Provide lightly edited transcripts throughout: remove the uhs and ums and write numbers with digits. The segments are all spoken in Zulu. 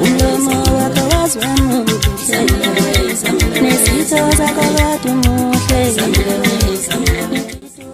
umlomo wakho wazwamuhle nesitho sakho kadumuhle.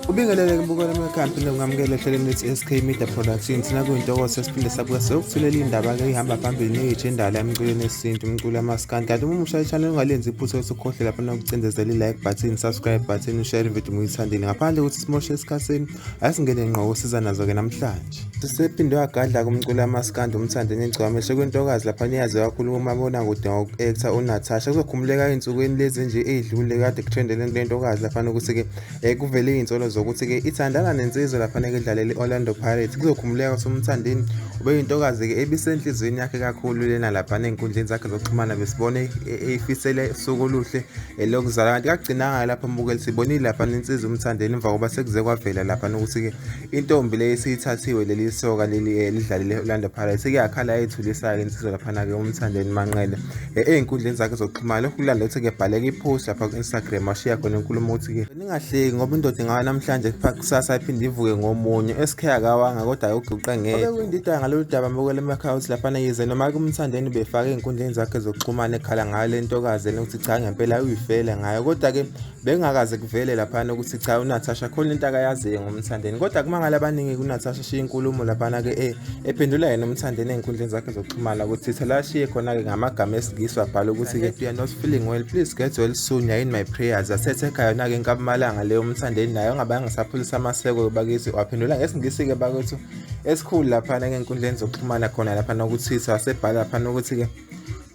Ubingelele kubukela amakhambi ngingamukela ehlelweni lethi SK Media Productions nakuyintokozo siphinde sabuka sokuthulela indaba ke ihamba phambili nezindaba emculweni yesintu umculo amaskandi kanti uma umusha channel ungalenzi iphutha usukhohle lapha nokucindezela i-like button, subscribe button, share video muyithandile ngaphandle ukuthi simoshe esikhasini asingene ngqo siza nazo ke namhlanje. Sisephinde wagadla kumculo amaskandi umthandeni ingcwame sekwentokazi lapha niyazi kakhulu umabona kude ngoku-actor uNatasha kuzokhumuleka insukwini lezi nje edlule kade kutrendele lentokazi lapha nokuthi ke kuvele insolo zokuthi ke ithandana nensizwe lapha nedlalela iOrlando Pirates kuzokhumuleka somthandeni ube intokazi ke ebisenhlizweni yakhe kakhulu lena lapha nenkundleni zakhe zokuxhumana besibone efisele suku oluhle lokuzala kanti kagcinanga lapha mbukeli sibonile lapha nensizwe umthandeni emva koba sekuze kwavela lapha nokuthi ke intombi le esithathiwe leli soka leli lidlalile iOrlando Pirates kuyakhala ayithulisayo insizwe lapha na ke umthandeni manqele einkundleni zakhe zokuxhumana lokulanda ukuthi ke bhaleka ipost lapha ku Instagram washiya khona inkulumo ukuthi ke ningahleki ngoba indoda ngawa namhlanje kusasa iphinde ivuke ngomunye esikhaya kawanga kodwa uguqa ngeke kuyindida ngalolu daba mbukela emakhawusi lapha nayize noma ke umthandeni befaka einkundleni zakhe zokuxhumana ekhala ngale ntokazi ukuthi cha ngempela uyifele ngayo kodwa ke bengakaze kuvele lapha ukuthi cha uNatasha khona into akayaziyo ngomthandeni kodwa kumangala abaningi kuNatasha shiya inkulumo lapha na ke ephendula yena umthandeni einkundleni zakhe zokuxhumana ukuthi thalashiye khona ke ngamagama esingiswa bhala ukuthi ke you are not feeling well, please get well soon, you are in my prayers. Asethe ekhaya na ke nkabumalanga leyo umthandeni nayo ngabanga ngisaphulisa amaseko bakithi waphendula ngesingisi ke bakwethu esikhulu lapha na ke enkundleni zokuxhumana khona lapha nokuthi wasebhala lapha nokuthi ke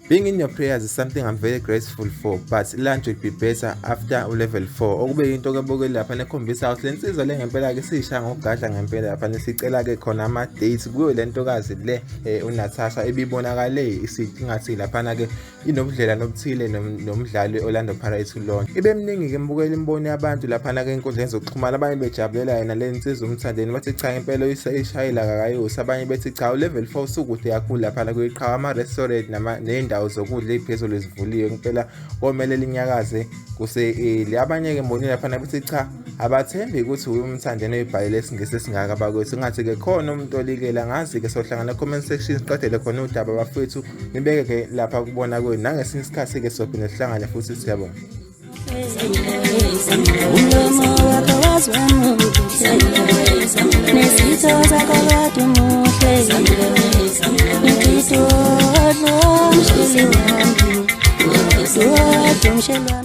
being in your prayers is something I'm very grateful for, but lunch will be better after level 4. Okube into ke bokele lapha nekhombisa ukuthi lensizwa le ngempela ke sisha ngokugadla ngempela lapha nesicela ke khona ama dates kuyo lentokazi le uNatasha ebibonakale isithi ngathi lapha na ke inobudlela nobuthile nomdlali Orlando Pirates ulona. Ibe mningi ke mbukela imboni yabantu lapha na ke inkundleni zokuxhumana abanye bejabulela yena lensizwa umthandeni bathi cha impela ishayela kakayosi abanye bethi cha level 4 usukude kakhulu lapha na kuyiqhawa ama restaurant nendawo zokudla eziphezulu zivuliwe impela komele linyakaze kuse abanye ke mbonile lapha nabethi cha abathembi ukuthi umthandeni oyibhalile esingisi singaka bakwethu ngathi ke khona umuntu olikela ngazi ke sohlangana comment section siqedele khona udaba bafethu nibeke ke lapha kubona kwenu nangesinye isikhathi ke sophinde sihlangane futhi siyabonga. Umlomo wakho wazwamuhle nesitho sakho kadumuhle ngitho lo mshili wami